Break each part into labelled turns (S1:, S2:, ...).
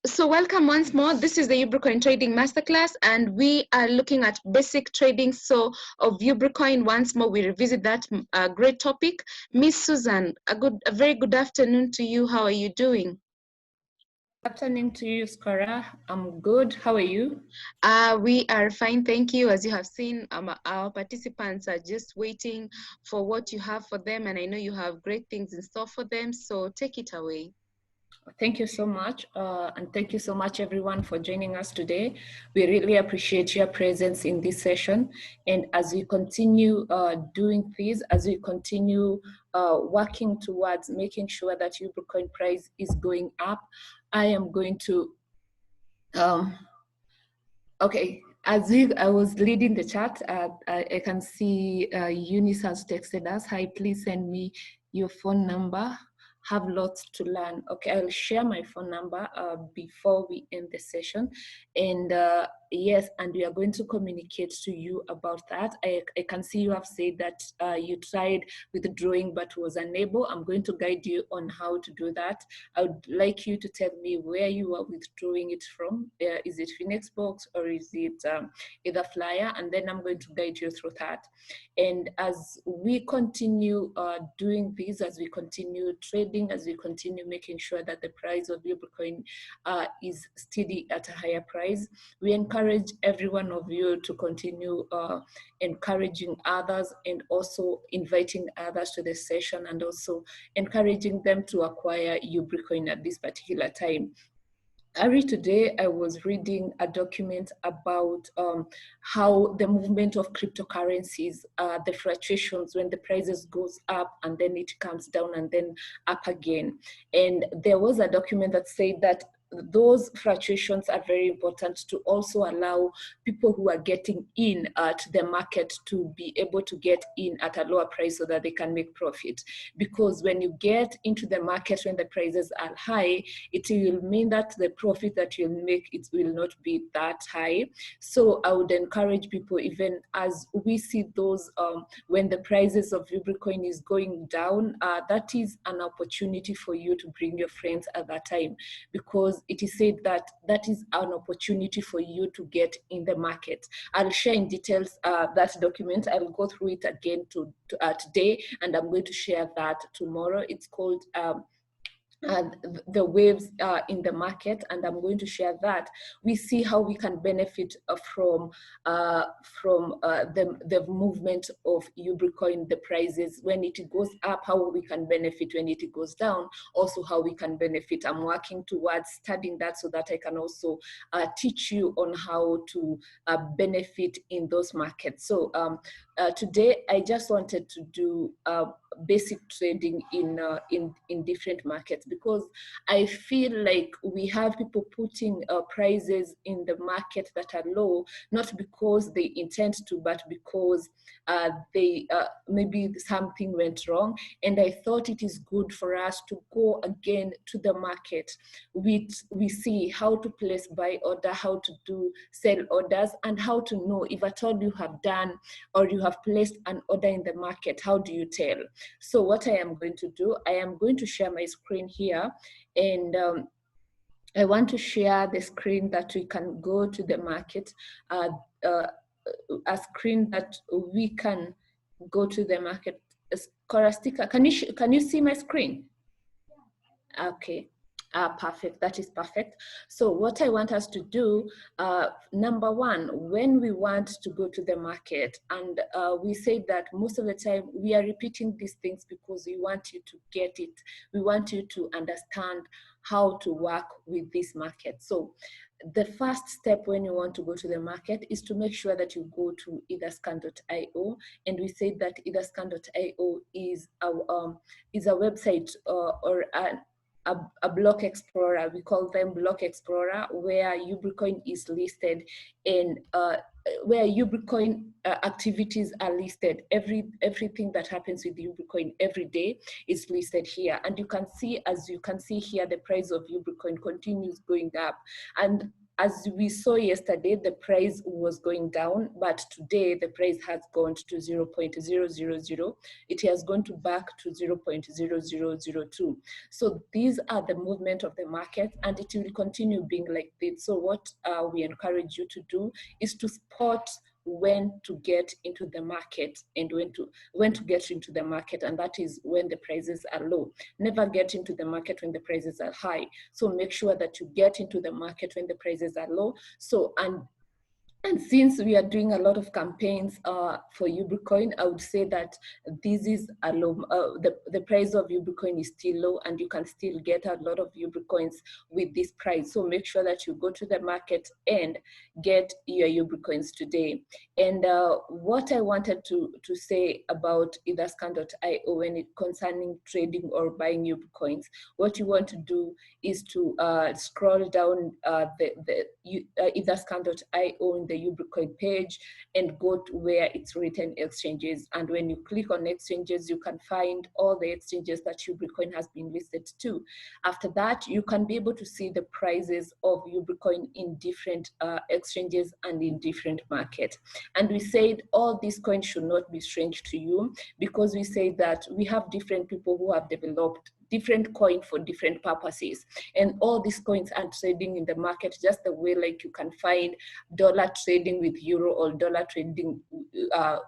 S1: So welcome once more. This is the Ubrocoin Trading Masterclass, and we are looking at basic trading of Ubrocoin. Once more, we revisit that great topic. Miss Susan, a very good afternoon to you. How are you doing?
S2: Good afternoon to you, Skora. I'm good. How are you?
S1: We are fine, thank you. As you have seen, our participants are just waiting for what you have for them, and I know you have great things in store for them, so take it away.
S2: Thank you so much. And thank you so much, everyone, for joining us today. We really appreciate your presence in this session. And as we continue doing this, as we continue working towards making sure that Ubrocoin price is going up, I am going to, okay. I was leading the chat, I can see Eunice has texted us. Hi, please send me your phone number. Have lots to learn. Okay, I'll share my phone number before we end the session. And yes, and we are going to communicate to you about that. I can see you have said that you tried withdrawing but was unable. I'm going to guide you on how to do that. I would like you to tell me where you are withdrawing it from. Is it Phoenix Box or is it either Flyer? And then I'm going to guide you through that. And as we continue doing this, as we continue trading, as we continue making sure that the price of Ubrocoin is steady at a higher price, we encourage every one of you to continue encouraging others and also inviting others to the session and also encouraging them to acquire Ubrocoin at this particular time. Ari, today I was reading a document about how the movement of cryptocurrencies, the fluctuations when the prices goes up and then it comes down and then up again. And there was a document that said that those fluctuations are very important to also allow people who are getting in to the market to be able to get in at a lower price so that they can make profit. Because when you get into the market when the prices are high, it will mean that the profit that you'll make, it will not be that high. So I would encourage people, even as we see those, when the prices of Ubrocoin is going down, that is an opportunity for you to bring your friends at that time, because it is said that that is an opportunity for you to get in the market. I'll share in details that document. I'll go through it again today, and I'm going to share that tomorrow. It's called the waves in the market, and I'm going to share that. We see how we can benefit from the movement of Ubrocoin, the prices when it goes up, how we can benefit when it goes down, also how we can benefit. I'm working towards studying that so that I can also teach you on how to benefit in those markets. So today I just wanted to do basic trading in different markets, because I feel like we have people putting prices in the market that are low, not because they intend to, but because they maybe something went wrong. And I thought it is good for us to go again to the market. We see how to place buy order, how to do sell orders, and how to know if at all you have done or you have placed an order in the market. How do you tell? So what I am going to do, I am going to share my screen here, and I want to share the screen that we can go to the market, a screen that we can go to the market. Korastika, can you see my screen? Okay. Perfect, that is perfect. So what I want us to do, number one, when we want to go to the market, and we say that most of the time we are repeating these things because we want you to get it. We want you to understand how to work with this market. So the first step when you want to go to the market is to make sure that you go to etherscan.io, and we say that etherscan.io is a website or a block explorer. We call them block explorer, where Ubrocoin is listed, and where Ubrocoin activities are listed. Everything that happens with Ubrocoin every day is listed here, and you can see, as you can see here, the price of Ubrocoin continues going up. And as we saw yesterday, the price was going down, but today the price has gone to 0.000. It has gone back to 0.0002. So these are the movement of the market, and it will continue being like this. So what we encourage you to do is to spot when to get into the market and when to get into the market, and that is when the prices are low. Never get into the market when the prices are high. So make sure that you get into the market when the prices are low. So and since we are doing a lot of campaigns for UBRCoin, I would say that this is a low, the price of UBRCoin is still low, and you can still get a lot of UBRCoins with this price. So make sure that you go to the market and get your UBRCoins today. And what I wanted to say about etherscan.io when it concerning trading or buying UBRCoins, what you want to do is to scroll down etherscan.io in the UBRCoin page and go to where it's written exchanges. And when you click on exchanges, you can find all the exchanges that UBRCoin has been listed to. After that, you can be able to see the prices of UBRCoin in different exchanges and in different markets. And we said all these coins should not be strange to you, because we say that we have different people who have developed different coin for different purposes, and all these coins are trading in the market just the way like you can find dollar trading with euro or dollar trading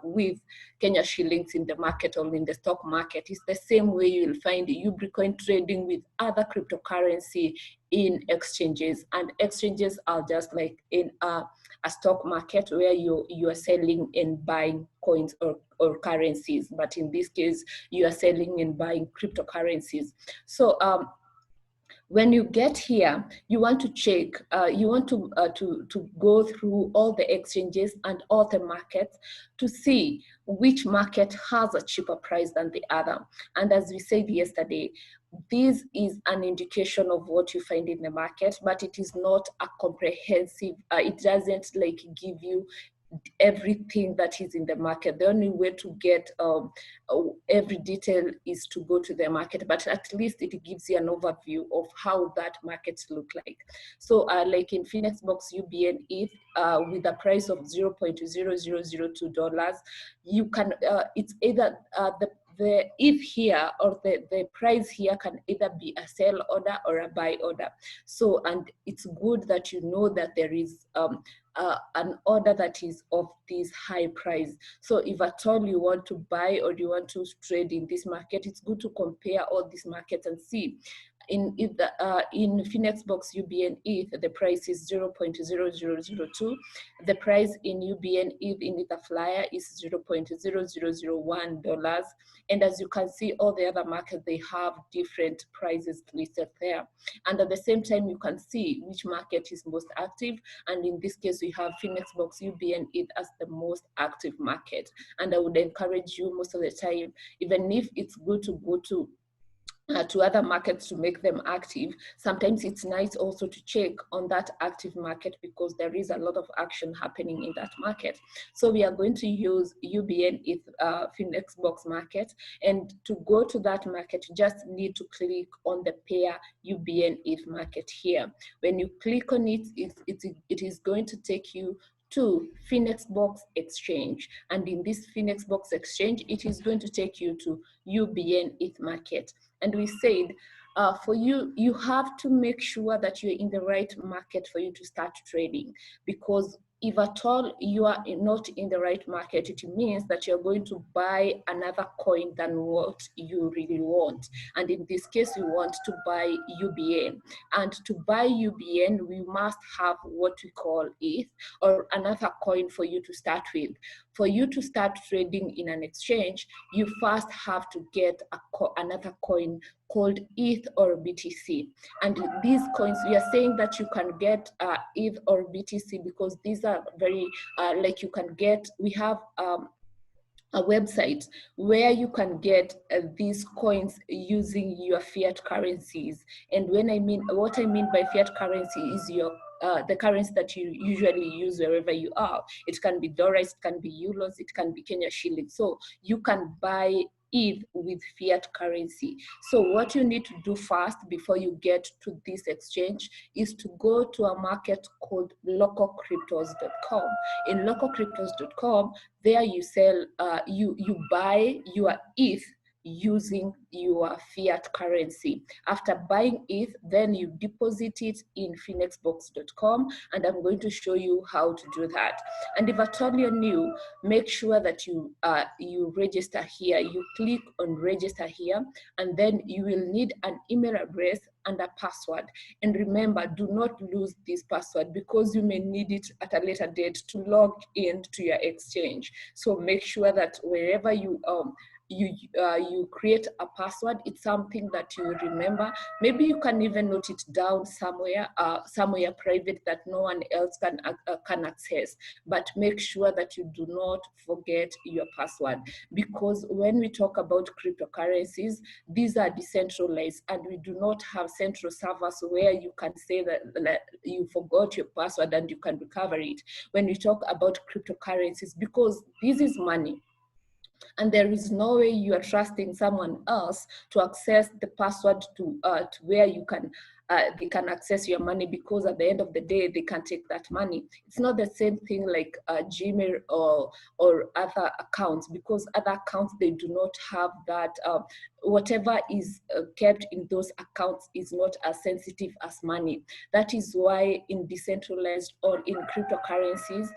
S2: with Kenya shillings in the market or in the stock market. It's the same way you will find UBRCoin trading with other cryptocurrency in exchanges, and exchanges are just like in a stock market where you are selling and buying coins or currencies, but in this case you are selling and buying cryptocurrencies. So when you get here, you want to check, you want to go through all the exchanges and all the markets to see which market has a cheaper price than the other. And as we said yesterday, this is an indication of what you find in the market, but it is not a comprehensive, it doesn't like give you everything that is in the market. The only way to get every detail is to go to the market, but at least it gives you an overview of how that markets look like. So like in Phoenixbox UBN ETH with a price of $0.0002, you can, it's either the ETH here or the price here can either be a sell order or a buy order. So, and it's good that you know that there is an order that is of this high price. So if at all you want to buy or you want to trade in this market, it's good to compare all these markets and see. In Phoenixbox UBN ETH, the price is 0.0002. The price in UBN ETH in Etherflyer is $0.0001. And as you can see, all the other markets, they have different prices listed there. And at the same time, you can see which market is most active. And in this case, we have Phoenixbox UBN ETH as the most active market. And I would encourage you most of the time, even if it's good to go to other markets to make them active, sometimes it's nice also to check on that active market because there is a lot of action happening in that market. So we are going to use UBN ETH Phoenixbox market, and to go to that market, you just need to click on the pair UBN ETH market here. When you click on it, it is going to take you to Phoenixbox Exchange, and in this Phoenixbox Exchange, it is going to take you to UBN ETH market. And we said for you, you have to make sure that you're in the right market for you to start trading, because if at all you are not in the right market, it means that you're going to buy another coin than what you really want. And in this case, we want to buy UBN. And to buy UBN, we must have what we call ETH, or another coin for you to start with. For you to start trading in an exchange, you first have to get another coin called ETH or BTC. And these coins, we are saying that you can get ETH or BTC because these are very, like you can get, we have a website where you can get these coins using your fiat currencies. And what I mean by fiat currency is your the currency that you usually use wherever you are. It can be dollars, it can be euros, it can be Kenya shillings. So you can buy ETH with fiat currency. So what you need to do first before you get to this exchange is to go to a market called localcryptos.com. In localcryptos.com, there you sell, you buy your ETH using your fiat currency. After buying ETH, then you deposit it in phoenixbox.com, and I'm going to show you how to do that. And if at all you're new, make sure that you register here. You click on register here, and then you will need an email address and a password. And remember, do not lose this password because you may need it at a later date to log in to your exchange. So make sure that wherever you create a password, it's something that you remember. Maybe you can even note it down somewhere, somewhere private that no one else can access. But make sure that you do not forget your password, because when we talk about cryptocurrencies, these are decentralized, and we do not have central servers where you can say that you forgot your password and you can recover it. When we talk about cryptocurrencies, because this is money, and there is no way you are trusting someone else to access the password to where you can they can access your money, because at the end of the day they can take that money. It's not the same thing like Gmail or other accounts, because other accounts, they do not have that whatever is kept in those accounts is not as sensitive as money. That is why in decentralized or in cryptocurrencies,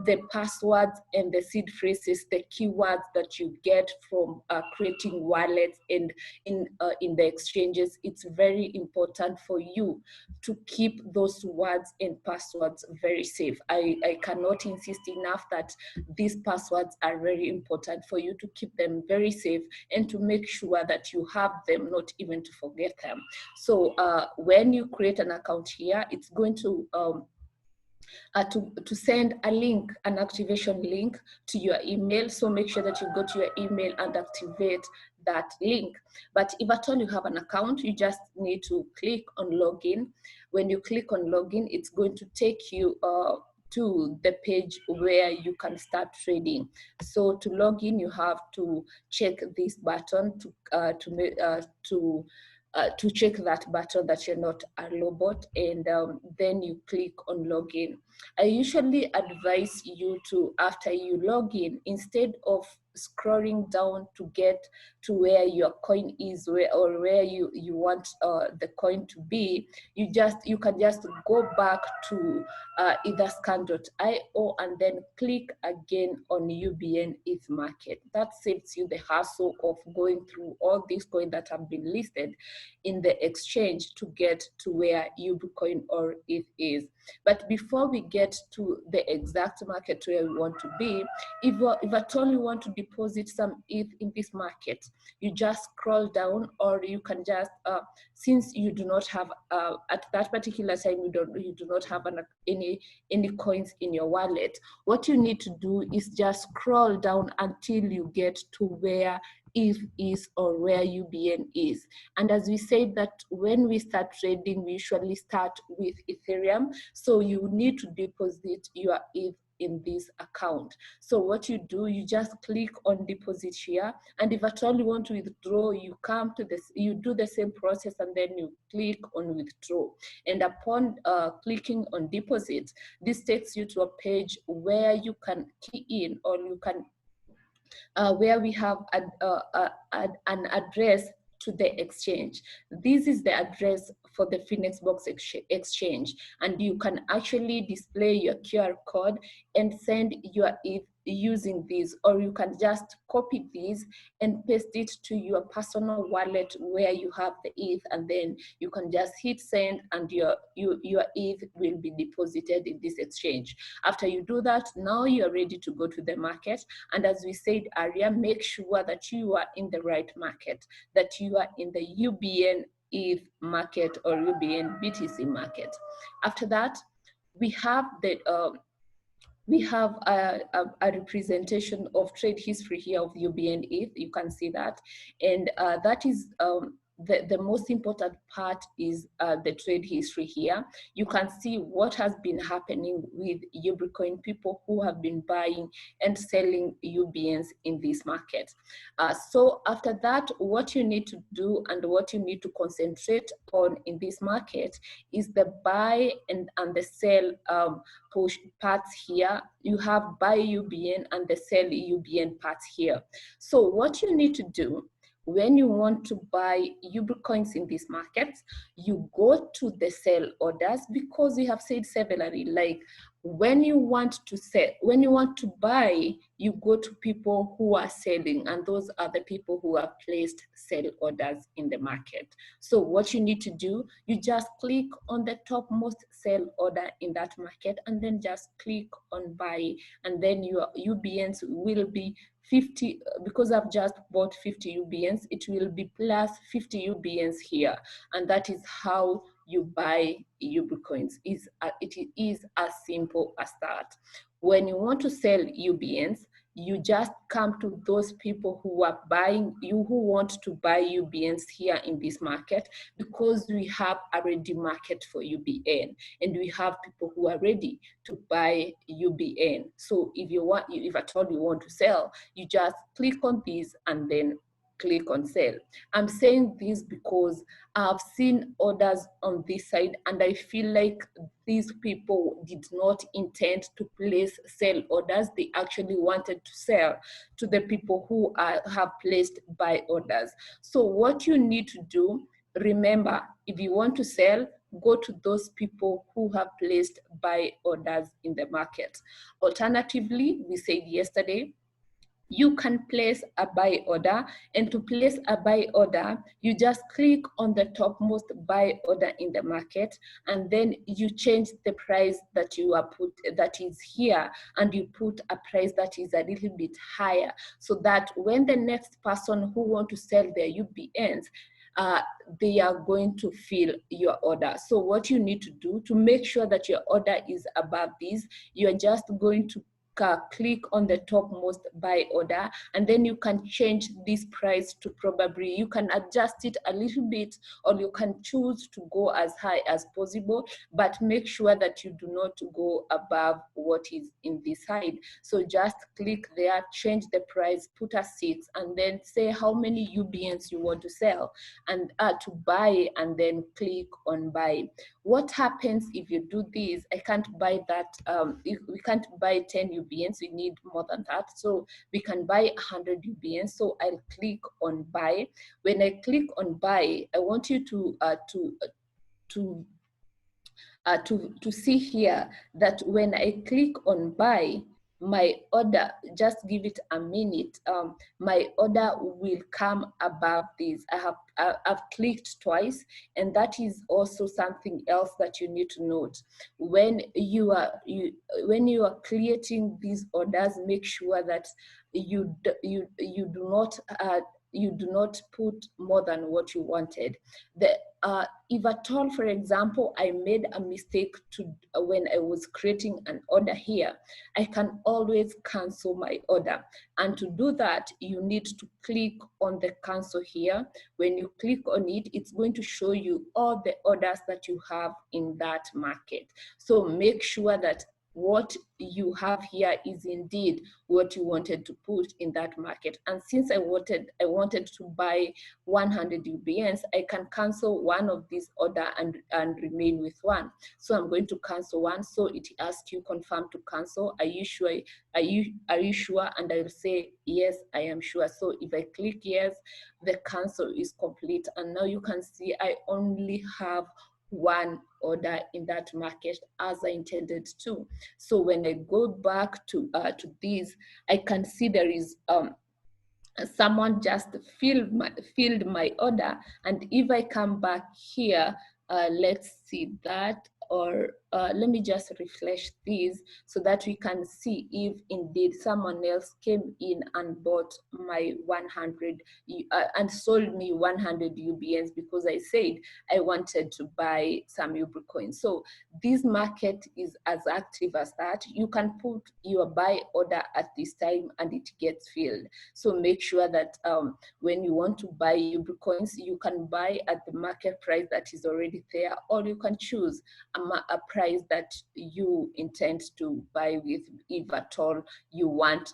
S2: the passwords and the seed phrases, the keywords that you get from creating wallets and in the exchanges, it's very important for you to keep those words and passwords very safe. I cannot insist enough that these passwords are very important for you to keep them very safe and to make sure that you have them, not even to forget them. So when you create an account here, it's going to send a link, an activation link to your email. So make sure that you go to your email and activate that link. But if at all you have an account, you just need to click on login. When you click on login, it's going to take you to the page where you can start trading. So to log in, you have to check this button to check that button that you're not a robot, and then you click on login. I usually advise you to, after you log in, instead of scrolling down to get to where your coin is, or where you want the coin to be, you can just go back to either scan.io and then click again on UBN ETH market. That saves you the hassle of going through all these coins that have been listed in the exchange to get to where UBcoin or ETH is. But before we get to the exact market where we want to be, if at all you want to deposit some ETH in this market, you just scroll down, or you can just, since you do not have, at that particular time, you do not have any coins in your wallet, what you need to do is just scroll down until you get to where ETH is or where UBN is. And as we said that when we start trading, we usually start with Ethereum. So you need to deposit your ETH in this account. So what you do, you just click on deposit here. And if at all you want to withdraw, you come to this, you do the same process, and then you click on withdraw. And upon clicking on deposit, this takes you to a page where you can key in, or you can where we have an address to the exchange. This is the address for the Phoenixbox exchange, and you can actually display your QR code and send your ETH using this, or you can just copy this and paste it to your personal wallet where you have the ETH, and then you can just hit send, and your ETH will be deposited in this exchange. After you do that, now you are ready to go to the market. And as we said earlier, make sure that you are in the right market, that you are in the UBN ETH market or UBN BTC market. After that, we have the a representation of trade history here of UBN ETH. You can see that, and that is the most important part is the trade history here. You can see what has been happening with Ubricoin, people who have been buying and selling UBNs in this market. So after that, what you need to do and what you need to concentrate on in this market is the buy and the sell push parts here. You have buy UBN and the sell UBN parts here. So what you need to do when you want to buy Ubricoins in this market, you go to the sell orders, because we have said severally, like when you want to sell, when you want to buy, you go to people who are selling, and those are the people who have placed sell orders in the market. So what you need to do, you just click on the topmost sell order in that market and then just click on buy, and then your UBNs will be 50, because I've just bought 50 UBNs, it will be plus 50 UBNs here. And that is how you buy Ubricoins. It is as simple as that. When you want to sell UBNs, you just come to those people who are buying, who want to buy UBNs here in this market, because we have a ready market for UBN, and we have people who are ready to buy UBN. So if at all you want to sell, you just click on this and then click on sell. I'm saying this because I've seen orders on this side, and I feel like these people did not intend to place sell orders. They actually wanted to sell to the people who have placed buy orders. So what you need to do, remember, if you want to sell, go to those people who have placed buy orders in the market. Alternatively, we said yesterday, you can place a buy order, and to place a buy order, you just click on the topmost buy order in the market, and then you change the price that you are put, that is here, and you put a price that is a little bit higher, so that when the next person who want to sell their UBNs, they are going to fill your order. So what you need to do to make sure that your order is above this, you're just going to click on the topmost buy order, and then you can change this price to, probably you can adjust it a little bit, or you can choose to go as high as possible, but make sure that you do not go above what is in this side. So just click there, change the price, put a 6, and then say how many UBNs you want to sell and to buy, and then click on buy. What happens if you do this? I can't buy that, we can't buy 10 UBNs, we need more than that. So we can buy 100 UBNs. So I'll click on buy. When I click on buy, I want you to see here that when I click on buy, my order, just give it a minute, my order will come above this. I've clicked twice, and that is also something else that you need to note. When you are creating these orders, make sure that you do not put more than what you wanted. If at all, for example, I made a mistake when I was creating an order here, I can always cancel my order. And to do that, you need to click on the cancel here. When you click on it, it's going to show you all the orders that you have in that market. So make sure that what you have here is indeed what you wanted to put in that market. And since I wanted to buy 100 UBNs, I can cancel one of these order and remain with one. So I'm going to cancel one. So it asks you confirm to cancel. Are you sure? Are you sure? And I will say yes, I am sure. So if I click yes, the cancel is complete. And now you can see I only have one order in that market as I intended to. So when I go back to this, I can see there is someone just filled my order. And if I come back here, let's see that or let me just refresh these so that we can see if indeed someone else came in and bought my 100 and sold me 100 UBNs because I said I wanted to buy some UBRI coins. So this market is as active as that. You can put your buy order at this time and it gets filled. So make sure that when you want to buy UBRI coins, you can buy at the market price that is already there, or you can choose a price that you intend to buy with, if at all you want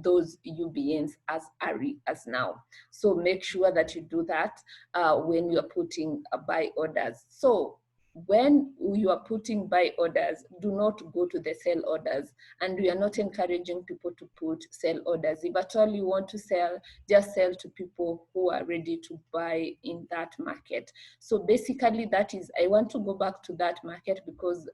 S2: those UBNs as early as now. So make sure that you do that when you're putting buy orders. So when you are putting buy orders, do not go to the sell orders. And we are not encouraging people to put sell orders. If at all you want to sell, just sell to people who are ready to buy in that market. So basically that is, I want to go back to that market because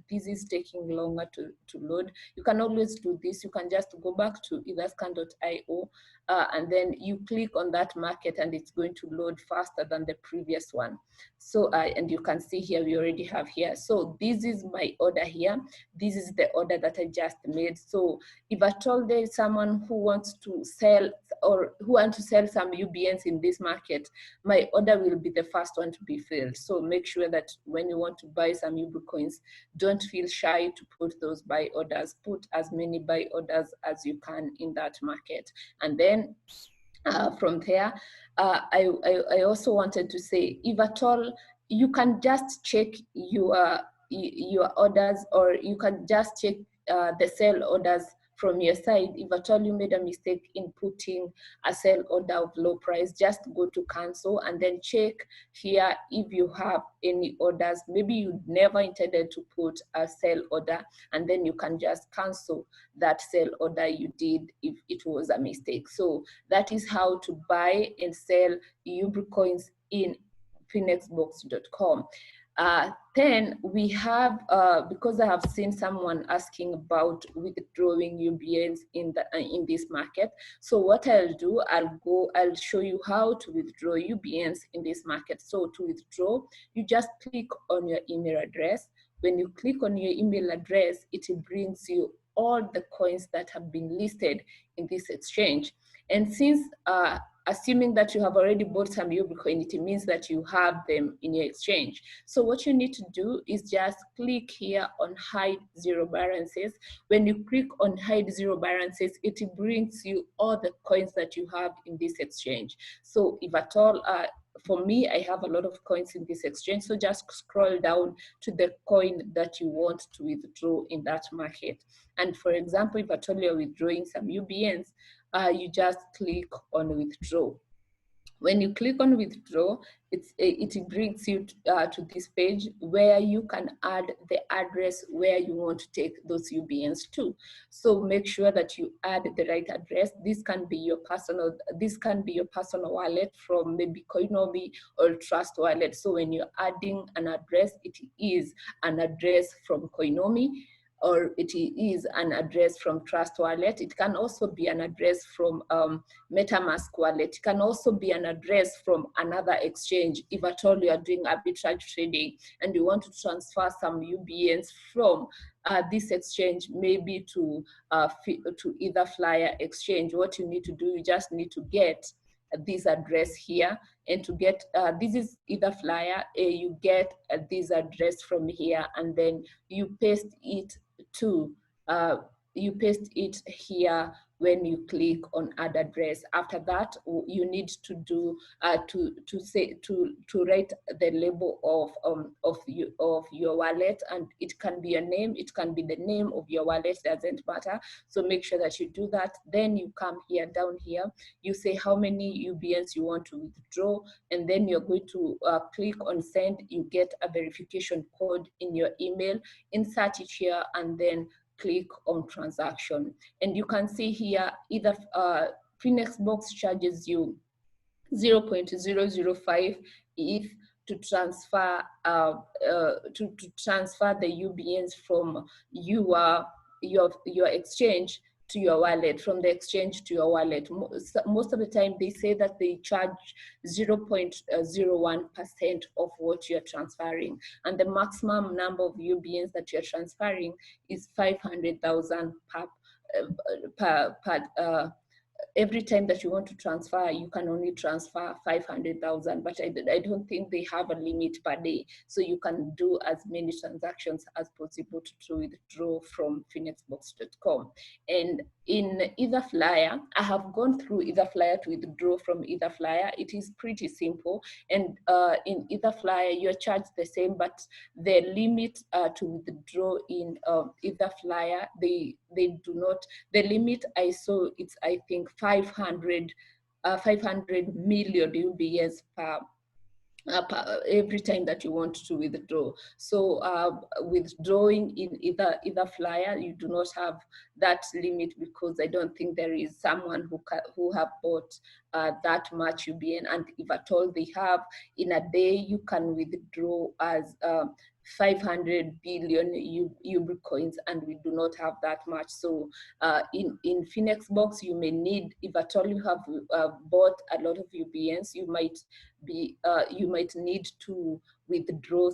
S2: this is taking longer to load. You can always do this. You can just go back to etherscan.io and then you click on that market and it's going to load faster than the previous one. So, and you can see here, we already have here. So this is my order here. This is the order that I just made. So if at all there is someone who wants to sell or who wants to sell some UBNs in this market, my order will be the first one to be filled. So make sure that when you want to buy some UBRI coins, don't feel shy to put those buy orders. Put as many buy orders as you can in that market. And then from there, I also wanted to say, if at all, you can just check your orders, or you can just check the sell orders from your side. If at all you made a mistake in putting a sell order of low price, just go to cancel and then check here if you have any orders. Maybe you never intended to put a sell order, and then you can just cancel that sell order you did if it was a mistake. So that is how to buy and sell UBRI coins in phoenixbox.com. Then we have, because I have seen someone asking about withdrawing UBNs in this market. So what I'll do, I'll show you how to withdraw UBNs in this market. So to withdraw, you just click on your email address. When you click on your email address, it brings you all the coins that have been listed in this exchange. And since assuming that you have already bought some UBRI coin, it means that you have them in your exchange. So what you need to do is just click here on hide zero balances. When you click on hide zero balances, it brings you all the coins that you have in this exchange. So if at all, for me, I have a lot of coins in this exchange. So just scroll down to the coin that you want to withdraw in that market. And for example, if at all you're withdrawing some UBNs, you just click on withdraw. When you click on withdraw, it brings you to this page where you can add the address where you want to take those UBNs to. So make sure that you add the right address. This can be your personal wallet from maybe Coinomi or Trust Wallet. So when you're adding an address, it is an address from Coinomi, or it is an address from Trust Wallet. It can also be an address from MetaMask Wallet. It can also be an address from another exchange. If at all you are doing arbitrage trading and you want to transfer some UBNs from this exchange, maybe to either Flyer exchange, what you need to do, you just need to get this address here, and to get this is either Flyer, you get this address from here, and then you paste it to here when you click on add address. After that, you need to do to write the label of your wallet, and it can be a name, it can be the name of your wallet, doesn't matter. So make sure that you do that. Then you come here, down here, you say how many UBNs you want to withdraw, and then you're going to click on send. You get a verification code in your email, insert it here, and then click on transaction. And you can see here, either Phoenixbox charges you 0.005 ETH to transfer transfer the UBNs from your exchange to your wallet, from the exchange to your wallet. Most of the time they say that they charge 0.01% of what you're transferring. And the maximum number of UBNs that you're transferring is 500,000 every time that you want to transfer, you can only transfer 500,000, but I don't think they have a limit per day. So you can do as many transactions as possible to withdraw from phoenixbox.com. And in Etherflyer, I have gone through Etherflyer to withdraw from Etherflyer. It is pretty simple. And in Etherflyer, you're charged the same, but the limit to withdraw in Etherflyer, they do not, the limit I saw, it's I think 500 million UBS per every time that you want to withdraw. So withdrawing in Etherflyer, you do not have that limit, because I don't think there is someone who have bought that much UBN, and if at all they have, in a day you can withdraw as 500 billion UB coins, and we do not have that much. So in Phoenixbox, you may need, if at all you have bought a lot of UBNs, you might need to withdraw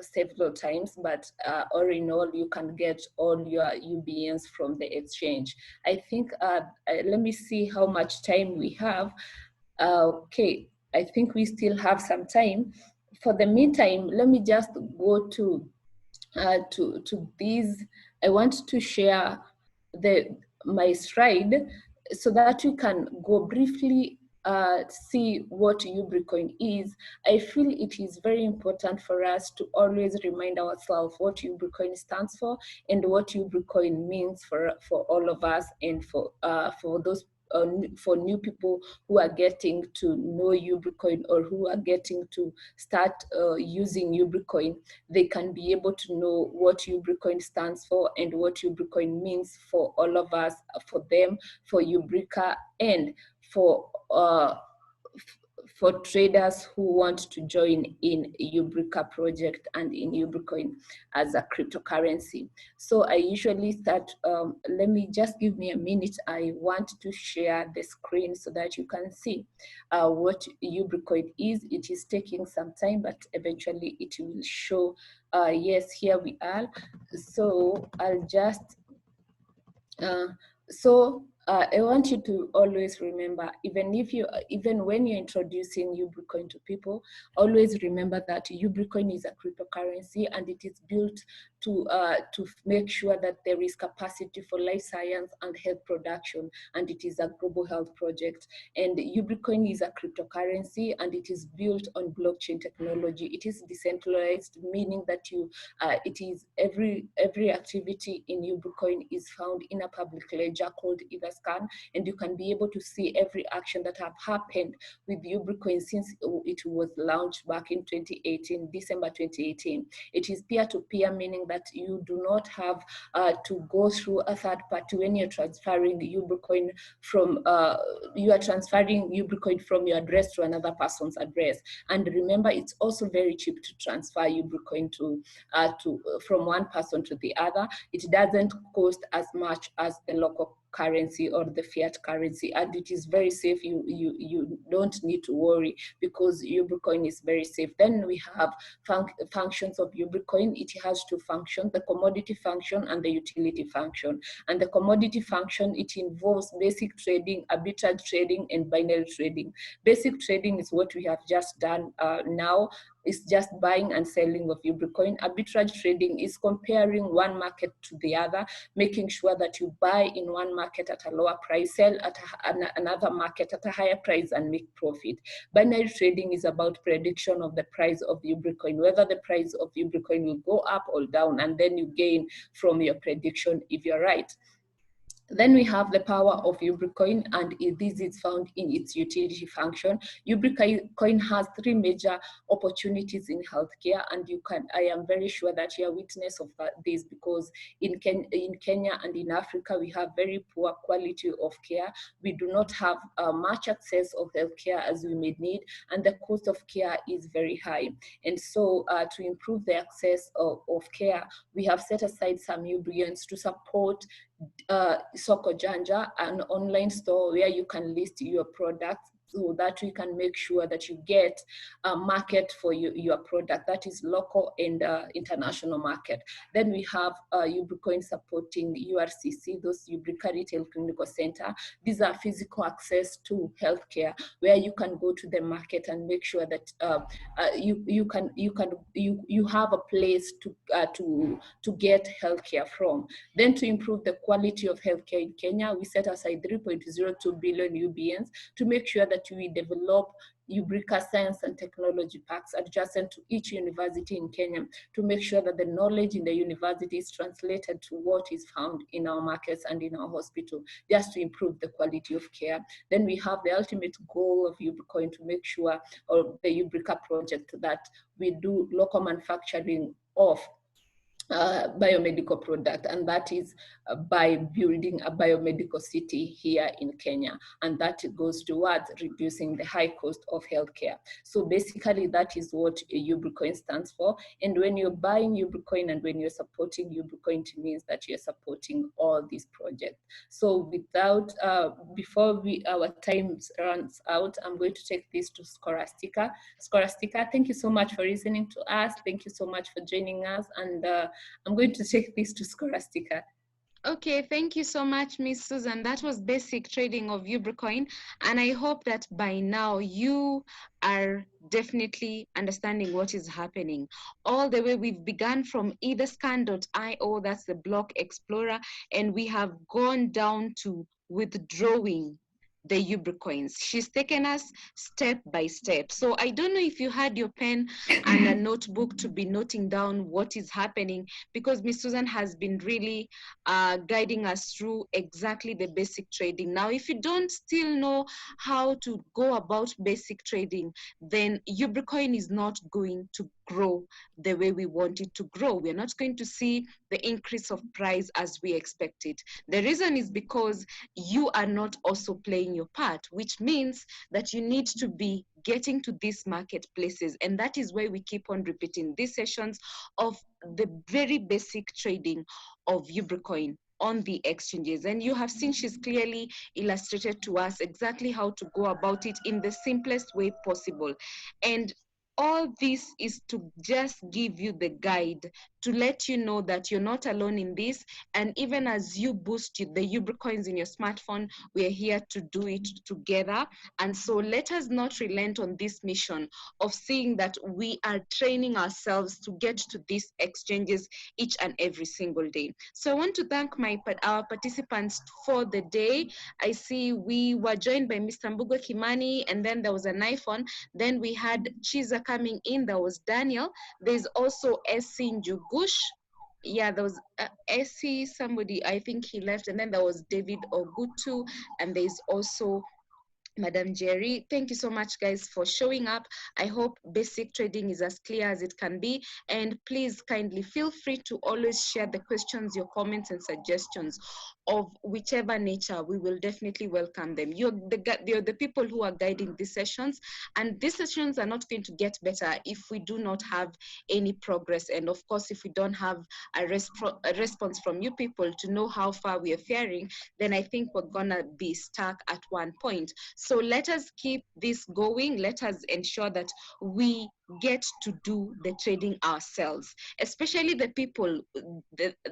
S2: several times, but all in all, you can get all your UBNs from the exchange. I think, let me see how much time we have. Okay, I think we still have some time. For the meantime, let me just go to these. I want to share my slide so that you can go briefly see what UBRICoin is. I feel it is very important for us to always remind ourselves what UBRICoin stands for and what UBRICoin means for all of us, and for those for new people who are getting to know UBRICoin, or who are getting to start using UBRICoin. They can be able to know what UBRICoin stands for and what UBRICoin means for all of us, for them, for UBRICA, and for traders who want to join in UBRICA project and in UBRICoin as a cryptocurrency. So I usually start, let me just give me a minute. I want to share the screen so that you can see what UBRICoin is. It is taking some time, but eventually it will show. Yes, here we are. So I'll just, I want you to always remember, even when you're introducing UBRICoin to people, always remember that UBRICoin is a cryptocurrency, and it is built to make sure that there is capacity for life science and health production, and it is a global health project. And UBRICoin is a cryptocurrency, and it is built on blockchain technology. It is decentralized, meaning that it is every activity in UBRICoin is found in a public ledger called Etherscan, and you can be able to see every action that have happened with UBRICoin since it was launched back in 2018, December 2018. It is peer-to-peer, meaning that you do not have to go through a third party when you're transferring UBRICoin from, you are transferring UBRICoin from your address to another person's address. And remember, it's also very cheap to transfer UBRICoin from one person to the other. It doesn't cost as much as the local currency or the fiat currency, and it is very safe. You don't need to worry, because UBRICoin is very safe. Then we have functions of UBRICoin. It has two functions: the commodity function and the utility function. And the commodity function, it involves basic trading, arbitrage trading, and binary trading. Basic trading is what we have just done now. It's just buying and selling of UBRICoin. Arbitrage trading is comparing one market to the other, making sure that you buy in one market at a lower price, sell at another market at a higher price, and make profit. Binary trading is about prediction of the price of UBRICoin, whether the price of UBRICoin will go up or down, and then you gain from your prediction if you're right. Then we have the power of UBRICoin, and this is found in its utility function. UBRICoin has three major opportunities in healthcare, and I am very sure that you are witness of this, because in Kenya and in Africa, we have very poor quality of care. We do not have much access of healthcare as we may need, and the cost of care is very high. And so to improve the access of care, we have set aside some UBRICoins to support Soko Janja, an online store where you can list your products, so that we can make sure that you get a market for your product that is local and international market. Then we have Ubricoin supporting URCC, those Ubrica Retail Clinical Center. These are physical access to healthcare where you can go to the market and make sure that you have a place to get healthcare from. Then to improve the quality of healthcare in Kenya, we set aside 3.02 billion UBNs to make sure that we develop Ubrica Science and Technology Parks adjacent to each university in Kenya to make sure that the knowledge in the university is translated to what is found in our markets and in our hospital, just to improve the quality of care. Then we have the ultimate goal of Ubricoin to make sure, or the Ubrica project, that we do local manufacturing of biomedical product, and that is by building a biomedical city here in Kenya, and that goes towards reducing the high cost of healthcare. So basically that is what Ubricoin stands for, and when you're buying Ubricoin and when you're supporting Ubricoin, it means that you're supporting all these projects. So without before our time runs out, I'm going to take this to Scholastica. Scholastica, thank you so much for listening to us. Thank you so much for joining us, and I'm going to take this to Scholastica.
S1: Okay, thank you so much, Miss Susan. That was basic trading of Ubricoin, and I hope that by now you are definitely understanding what is happening. All the way we've begun from etherscan.io, that's the block explorer, and we have gone down to withdrawing the Ubricoins. She's taken us step by step. So I don't know if you had your pen and a notebook to be noting down what is happening, because Miss Susan has been really guiding us through exactly the basic trading. Now, if you don't still know how to go about basic trading, then Ubricoin is not going to grow the way we want it to grow. We're not going to see the increase of price as we expected. The reason is because you are not also playing your part, which means that you need to be getting to these marketplaces. And that is why we keep on repeating these sessions of the very basic trading of Ubricoin on the exchanges. And you have seen she's clearly illustrated to us exactly how to go about it in the simplest way possible. And all this is to just give you the guide, to let you know that you're not alone in this. And even as you boost the Ubricoins in your smartphone, we are here to do it together. And so let us not relent on this mission of seeing that we are training ourselves to get to these exchanges each and every single day. So I want to thank our participants for the day. I see we were joined by Mr. Mbugo Kimani, and then there was an iPhone. Then we had Chiza coming in, there was Daniel. There's also Essie Njugush. Yeah, there was Essie, somebody, I think he left. And then there was David Ogutu, and there's also Madam Jerry. Thank you so much, guys, for showing up. I hope basic trading is as clear as it can be. And please kindly feel free to always share the questions, your comments, and suggestions of whichever nature. We will definitely welcome them. You're the people who are guiding these sessions, and these sessions are not going to get better if we do not have any progress. And of course, if we don't have a response from you people to know how far we are faring, then I think we're gonna be stuck at one point. So let us keep this going. Let us ensure that we get to do the trading ourselves, especially the people,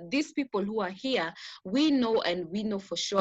S1: these people who are here. We know, and we know for sure